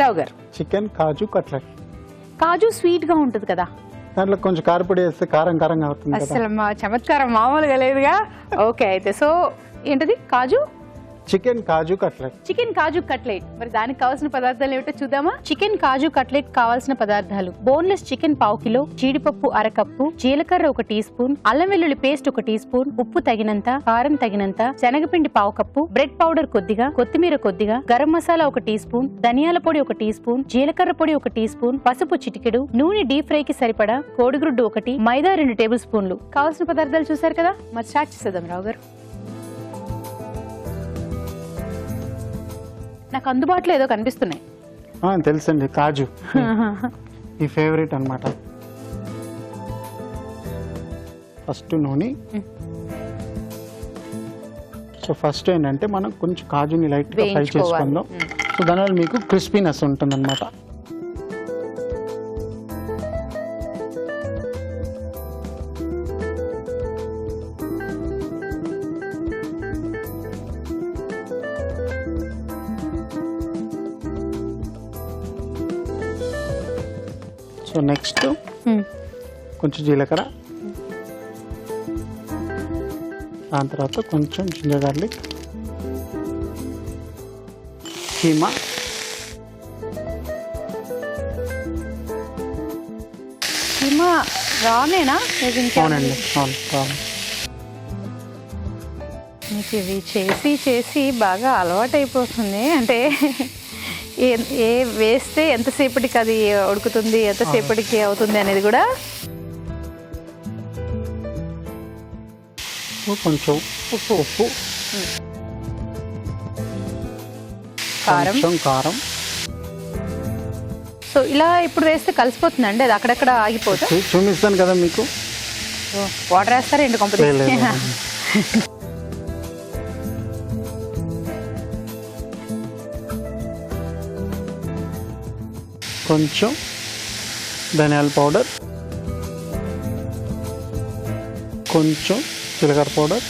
రావు గారు, చికెన్ కాజు కట్లెట్. కాజు స్వీట్ గా ఉంటది కదా, దాంట్లో కొంచెం కారపొడి వేస్తే కారం కారంగా అవుతుంది కదా. అసలు మా చమత్కారం మామూలుగా లేదుగా. ఓకే, అయితే సో ఏంటది కాజు చికెన్ కాజు కట్లెట్. చికెన్ కాజు కట్లెట్. మరి దానికి కావాల్సిన పదార్థాలు ఏమిటో చూద్దామా. చికెన్ కాజు కట్లెట్ కావాల్సిన పదార్థాలు: బోన్లెస్ చికెన్ 1/2 కిలో, జీడిపప్పు 1/2 కప్పు, జీలకర్ర 1 టీ స్పూన్, అల్లం వెల్లుల్లి పేస్ట్ 1 టీ స్పూన్, ఉప్పు తగినంత, కారం తగినంత, శనగపిండి 1/2 కప్పు, బ్రెడ్ పౌడర్ కొద్దిగా, కొత్తిమీర కొద్దిగా, గరం మసాలా 1 టీ స్పూన్, ధనియాల పొడి 1 టీ స్పూన్, జీలకర్ర పొడి 1 టీ స్పూన్, పసుపు చిటికెడు, నూనె డీప్ ఫ్రై కి సరిపడా, కోడిగుడ్డు 1, మైదా 2 టేబుల్ స్పూన్లు. కావాల్సిన పదార్థాలు చూసారు కదా, మరి స్టార్ట్ చేసేద్దాం. రావు గారు, నాకు అందుబాటులో ఏదో కనిపిస్తున్నాయి. తెలుసండి, కాజు ఈ ఫేవరెట్ అన్నమాట. ఫస్ట్ నూనె. సో ఫస్ట్ ఏంటంటే మనం కొంచెం కాజుని లైట్ గా ఫ్రై చేసుకుందాం. సో దానివల్ల మీకు క్రిస్పీనెస్ ఉంటుంది అనమాట. సో నెక్స్ట్ కొంచెం జీలకర్ర, దాని తర్వాత కొంచెం జింజర్ గార్లిక్, కీమా, కీమా రానేనా? అవునండి, అవును రాను. మీకు ఇవి చేసి చేసి బాగా అలవాటు అయిపోతుంది. అంటే ఏ వేస్తే ఎంతసేపటికి అది ఉడుకుతుంది, ఎంతసేపటికి అవుతుంది అనేది కూడా. కొంచెం ఉప్పు, కారం. సో ఇలా ఇప్పుడు వేస్తే కలిసిపోతుందండి, అది అక్కడక్కడ ఆగిపోతుంది. చూపిస్తాను కదా మీకు. వాటర్ వేస్తారా ఎండు కంపెనీ? కొంచెం ధనియాల పౌడర్, కొంచెం జీలకర్ర పౌడర్,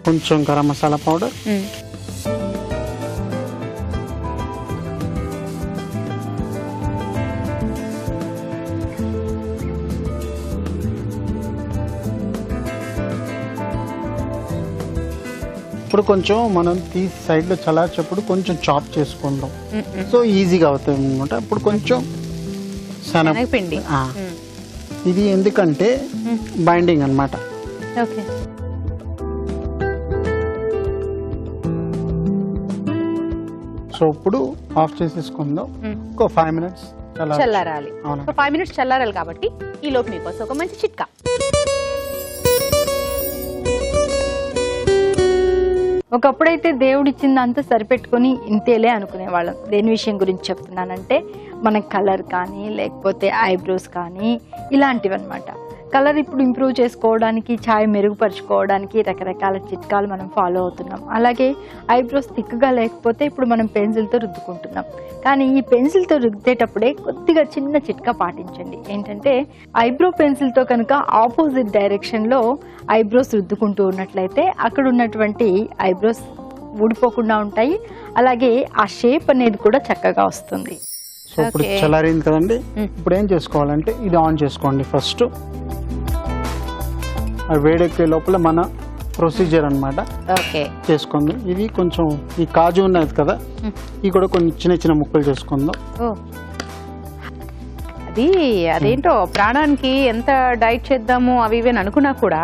కొంచెం గరం మసాలా పౌడర్, ఇప్పుడు కొంచెం మనం తీసి సైడ్లో చల్లార్చేప్పుడు కొంచెం చాప్ చేసుకుందాం. సో ఈజీగా అవుతుంది అనమాట. ఇప్పుడు కొంచెం శనగపిండి. ఇది ఎందుకంటే బైండింగ్ అన్నమాట. ఓకే, సో ఇప్పుడు ఆఫ్ చేసేసుకుందాం. ఒక 5 మినిట్స్ చల్లారాలి. 5 మినిట్స్ చల్లారాలి కాబట్టి ఈ లోపు మీకోసం ఒక మంచి చిట్కా. ఒకప్పుడైతే దేవుడిచ్చిందంతా సరిపెట్టుకొని ఇంతేలే అనుకునేవాళ్ళం. దేని విషయం గురించి చెప్తున్నానంటే మన కలర్ కానీ లేకపోతే ఐబ్రోస్ కానీ ఇలాంటివన్నమాట. కలర్ ఇప్పుడు ఇంప్రూవ్ చేసుకోవడానికి, ఛాయ్ మెరుగుపరుచుకోవడానికి రకరకాల చిట్కాలు మనం ఫాలో అవుతున్నాం. అలాగే ఐబ్రోస్ థిక్గా లేకపోతే ఇప్పుడు మనం పెన్సిల్తో రుద్దుకుంటున్నాం. కానీ ఈ పెన్సిల్తో రుద్దేటప్పుడే కొద్దిగా చిన్న చిట్కా పాటించండి. ఏంటంటే ఐబ్రో పెన్సిల్తో కనుక ఆపోజిట్ డైరెక్షన్లో ఐబ్రోస్ రుద్దుకుంటూ ఉన్నట్లయితే అక్కడ ఉన్నటువంటి ఐబ్రోస్ ఊడిపోకుండా ఉంటాయి. అలాగే ఆ షేప్ అనేది కూడా చక్కగా వస్తుంది. సో ఇప్పుడు చల్లారింది కదండి. ఇప్పుడు ఏం చేసుకోవాలంటే ఇది ఆన్ చేసుకోండి. ఫస్ట్ వేడెక్కే లోపల మన ప్రొసీజర్ అనమాట చేసుకుందాం. ఇది కొంచెం ఈ కాజు ఉన్నది కదా, ఇది కూడా కొన్ని చిన్న చిన్న ముక్కలు చేసుకుందాం. అదేంటో ప్రాణానికి ఎంత డైట్ చేద్దాము అవి ఇవి అని అనుకున్నా కూడా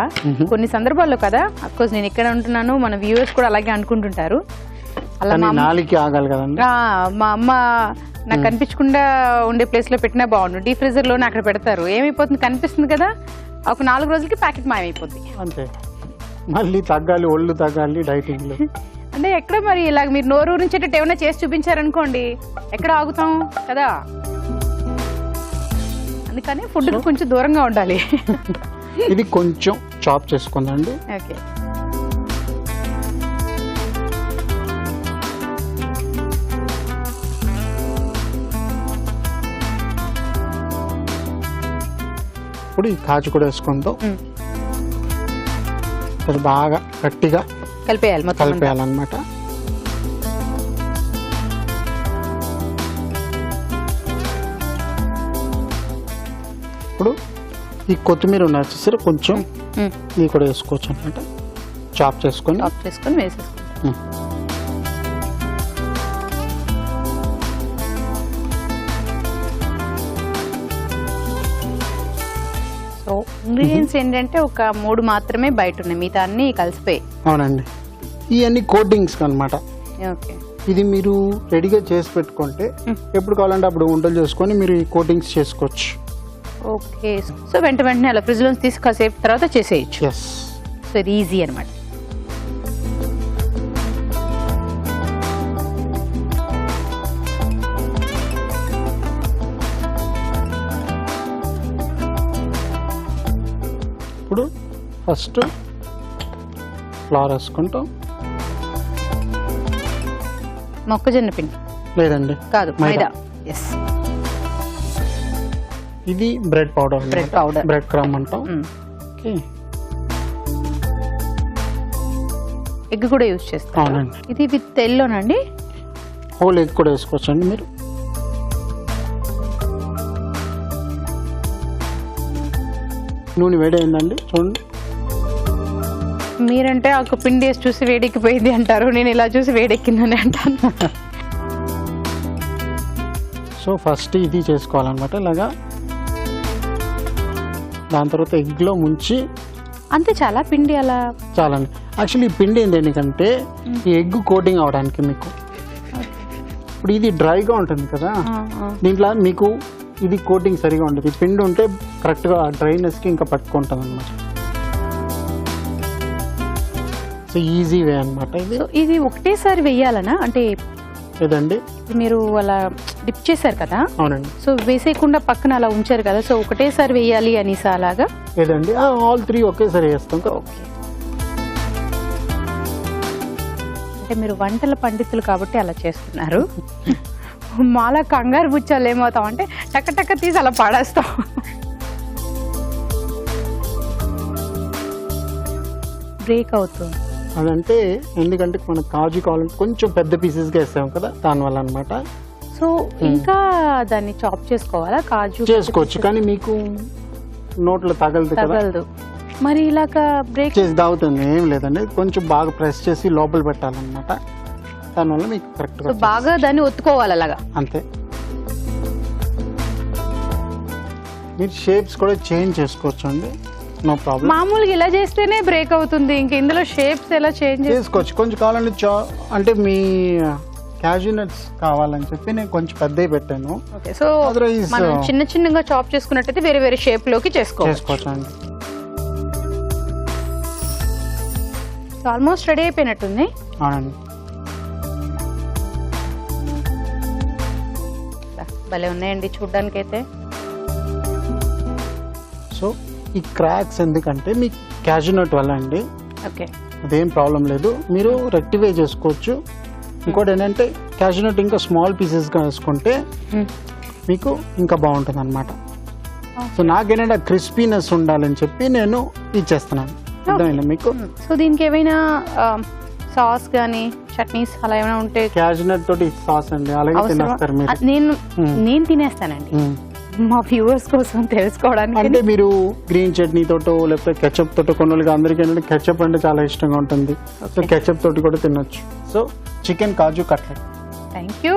కొన్ని సందర్భాల్లో కదా, అఫ్కోర్స్ నేను ఇక్కడ ఉంటున్నాను, మన వ్యూవర్స్ కూడా అలాగే అనుకుంటుంటారు. అలా నాలుగు ఆగాలి కదండి. మా అమ్మ నాకు కనిపించకుండా ఉండే ప్లేస్ లో పెట్టినా బాగుండు, డీప్ ఫ్రీజర్ లోనే అక్కడ పెడతారు. ఏమైపోతుంది, కనిపిస్తుంది కదా, ఒక 4 రోజులకి ప్యాకెట్ మాయమైపోద్ది. అంతే, మళ్ళీ తగ్గాలి, ఒళ్ళు తగ్గాలి డైటింగ్ లో. అంటే ఎక్కడ మరి ఇలాగ మీరు నోరు నుంచేటట్టు ఏమైనా చేసి చూపించారనుకోండి, ఎక్కడ ఆగుతాం కదా. అందుకని ఫుడ్ కొంచెం దూరంగా ఉండాలి. ఇది కొంచెం చాప్ చేసుకుందండి. ఓకే, ఇప్పుడు ఈ కాజు కూడా వేసుకుందాం. అది బాగా గట్టిగా కలిపేయాలి మొత్తం అంతా. కలిపేయాలన్నమాట. ఇప్పుడు ఈ కొత్తిమీర ఉన్న వచ్చేసరి కొంచెం ఇది కూడా వేసుకోవచ్చు అనమాట. చాప్ చేసుకొని వేసేసుకుంటాం. సో ఇంగ్రీడియంట్స్ ఏంటంటే ఒక 3 మాత్రమే బయట ఉన్నాయి, మిగతా అన్ని కలిసిపోయి. అవునండి, ఇవన్నీ కోటింగ్స్ అనమాట. ఓకే, ఇది మీరు రెడీగా చేసి పెట్టుకుంటే ఎప్పుడు కావాలంటే అప్పుడు వంటలు చేసుకొని మీరు ఈ కోటింగ్స్ చేసుకోవచ్చు. ఓకే, సో వెంటనే అలా ఫ్రిడ్జ్ లోంచి తీసి కాసేపు తర్వాత చేసేయచ్చు. ఎస్, సో ఇది ఈజీ అనమాట. ఇప్పుడు ఫస్ట్ ఫ్లవర్ వేసుకుంటాం. మొక్కజొన్న పిండి లేదండి, కాదు, మైదా. ఎస్, ఇది bread powder. Bread powder, bread crumb అంటాం. ఓకే, ఎగ్ కూడా యూజ్ చేస్తాం. అవునండి, ఇది విత్ ఎల్లోనండి. హోల్ ఎగ్ కూడా వేసుకోవచ్చండి మీరు. నూనె వేడైందండి చూడండి. మీరంటే ఒక పిండి వేసి చూసి వేడెక్కిపోయింది అంటారు, నేను ఇలా చూసి వేడెక్కిందని అంటాను. సో ఫస్ట్ ఇది చేసుకోవాలన్నమాట ఇలాగా. దాని తర్వాత ఎగ్లో ముంచి అంతే చాలా పిండి అలా చాలండి. యాక్చువల్లీ ఈ పిండి ఏంటి ఎందుకంటే ఈ ఎగ్ కోటింగ్ అవడానికి మీకు. ఇప్పుడు ఇది డ్రైగా ఉంటుంది కదా, దీంట్లో మీకు ఇది కోటింగ్ సరిగా ఉంటుంది. ఈ పిండి ఉంటే కరెక్ట్గా డ్రైనెస్కి ఇంకా పట్టుకుంటుంది అనమాట. సో ఈజీ వే అనమాట ఇది. సో ఇది ఒకటేసారి వెయ్యాలనా అంటే లేదండి, మీరు అలా డిప్ చేశారు కదా. అవునండి, సో వేసేయకుండా పక్కన అలా ఉంచారు కదా, సో ఒకటేసారి వెయ్యాలి అనేసి అలాగా. లేదండి, ఆల్ 3 ఒకేసారి వేస్తాం. ఓకే, అంటే మీరు వంటల పండితులు కాబట్టి అలా చేస్తున్నారు. మాలా కంగారు బుచ్చాలు ఏమవుతాం అంటే టక్క టక్క తీసి అలా పడేస్తాం. బ్రేక్ అవుతుంది అదంటే ఎందుకంటే మనకు కాజు కావాలంటే కొంచెం పెద్ద పీసెస్గా వేస్తాం కదా, దానివల్ల అనమాట. సో ఇంకా దాన్ని చాప్ చేసుకోవాలా? కాజు చేసుకోవచ్చు, కానీ మీకు నోట్లో తగలదు కదా. తగలదు మరి ఇలాగా బ్రేక్ చేసి దాగుతుంది. ఏం లేదండి, కొంచెం బాగా ప్రెస్ చేసి లోపల పెట్టాలన్నమాట. దానివల్ల మీకు కరెక్ట్గా బాగా దాన్ని ఒత్తుకోవాలి అలాగా. అంతే. మీరు షేప్స్ కూడా చేంజ్ చేసుకోవచ్చు అండి, నో ప్రాబ్లం. మామూలుగా ఇలా చేస్తేనే బ్రేక్ అవుతుంది, ఇంక ఇందులో షేప్స్ ఎలా చేంజ్ చేసుకోవచ్చు. కొంచెం కావాలంటే అంటే మీ క్యాష్యూ నట్స్ కావాలని చెప్పి నేను కొంచెం పెద్దవి పెట్టాను. ఓకే, సో మనం చిన్న చిన్నగా చాప్ చేసుకున్నట్టయితే వేరే వేరే షేప్ లోకి చేసుకోవచ్చు అండి. ఆల్మోస్ట్ రెడీ అయిపోయినట్టుంది. అవునండి, భలే ఉన్నాయండి చూడ్డానికి అయితే. సో ఈ క్రాక్స్ ఎందుకంటే మీ క్యాష్యూ నట్ వల్ల అండి. ఓకే, అదేం ప్రాబ్లం లేదు, మీరు రెక్టిఫై చేసుకోవచ్చు. ఇంకోటి ఏంటంటే క్యాష్యూ నట్ ఇంకా స్మాల్ పీసెస్గా వేసుకుంటే మీకు ఇంకా బాగుంటుంది అనమాట. సో నాకేంటంటే క్రిస్పీనెస్ ఉండాలని చెప్పి నేను ఇచ్చేస్తున్నాను. అర్థమైందా మీకు? సో దీనికి ఏమైనా సాస్ గానీ చట్నీస్ అలా ఏమైనా ఉంటే? క్యాష్యూ నట్ తోటి సాస్ అండి, అలాగే తినేస్తారు మీరు. నేను తినేస్తానండి, మా వ్యూవర్స్ కోసం తెలుసుకోవడానికి. అంటే మీరు గ్రీన్ చట్నీ తోటో లేకపోతే కెచప్ తోటో కొన్ని అందరికీ ఏంటంటే కెచప్ అంటే చాలా ఇష్టంగా ఉంటుంది. సో కెచప్ తోటి కూడా తినొచ్చు. సో చికెన్ కాజు కట్లెట్. Thank you.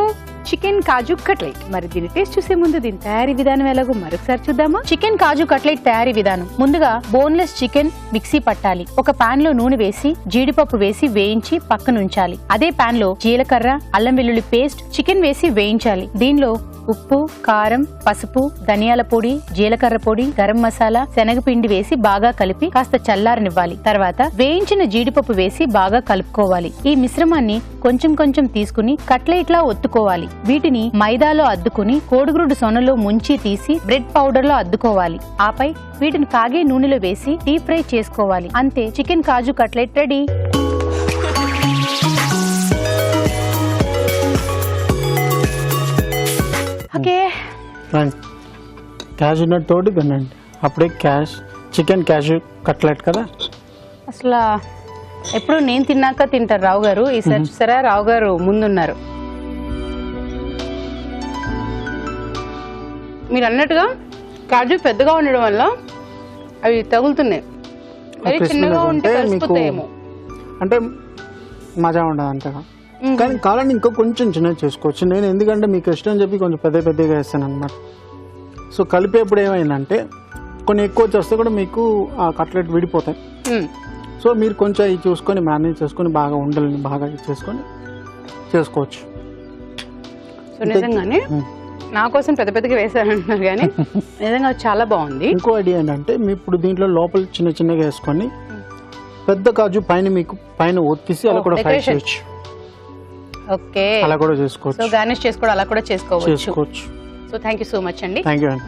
చికెన్ కాజు కట్లెట్. మరి దీని టేస్ట్ చూసే ముందు దీని తయారీ విధానం ఎలాగో మరొకసారి చూద్దామా? చికెన్ కాజు కట్లెట్ తయారీ విధానం. ముందుగా బోన్లెస్ చికెన్ మిక్సీ పట్టాలి. ఒక పాన్ లో నూనె వేసి జీడిపప్పు వేసి వేయించి పక్కన ఉంచాలి. అదే పాన్ లో జీలకర్ర, అల్లం వెల్లుల్లి పేస్ట్, చికెన్ వేసి వేయించాలి. దీనిలో ఉప్పు, కారం, పసుపు, ధనియాల పొడి, జీలకర్ర పొడి, గరం మసాలా, శనగపిండి వేసి బాగా కలిపి కాస్త చల్లారనివ్వాలి. తర్వాత వేయించిన జీడిపప్పు వేసి బాగా కలుపుకోవాలి. ఈ మిశ్రమాన్ని కొంచెం కొంచెం తీసుకుని కట్లెట్ లా ఒత్తుకోవాలి. వీటిని మైదాలో అద్దుకుని కోడిగుడ్డు సొనలో ముంచి తీసి బ్రెడ్ పౌడర్ లో అద్దుకోవాలి. ఆపై వీటిని కాగే నూనెలో వేసి డీప్ ఫ్రై చేసుకోవాలి. అంతే, చికెన్ కాజు cutlet ready. Okay, cashew nut తోటి తినండి. అప్పుడే చికెన్ క్యాష్యూ కట్లెట్ కదా. అసలు ఎప్పుడు నేను తిన్నాక తింటారు రావు గారు, ఈసారి చూసారా రావు గారు ముందున్నారు. మీరు అన్నట్టుగా కాజు పెద్దగా ఉండడం వల్ల అవి తగులుతున్నాయి, మరి చిన్నగా ఉంటే కలిసిపోతాయేమో. అంటే మజా ఉండదు అంతగా, కానీ కావాలని ఇంకా కొంచెం చిన్నగా చేసుకోవచ్చు. నేను ఎందుకంటే మీకు ఇష్టం అని చెప్పి కొంచెం పెద్దగా వేస్తాను అనమాట. సో కలిపేప్పుడు ఏమైందంటే కొన్ని ఎక్కువ చేస్తే కూడా మీకు ఆ కట్లెట్ విడిపోతాయి. సో మీరు కొంచెం ఇది చూసుకొని మేనేజ్ చేసుకొని బాగా ఉండలని బాగా చేసుకొని చేసుకోవచ్చు. సో నిజంగానే నా కోసం పెద్దగా వేసారంటున్నారు కానీ నిజంగా చాలా బాగుంది. ఇంకో ఐడియా ఏంటంటే మీ ఇప్పుడు దీంట్లో లోపల చిన్నగా వేసుకొని పెద్ద కాజు పైన మీకు పైన ఒత్తిసి అలా కూడా ఫ్రై చేయొచ్చు. ఓకే, అలా కూడా చేసుకోవచ్చు. సో గార్నిష్ చేసుకోవడం అలా కూడా చేసుకోవచ్చు. చేసుకోవచ్చు. So thank you so much అండి. థ్యాంక్ యూ అండి.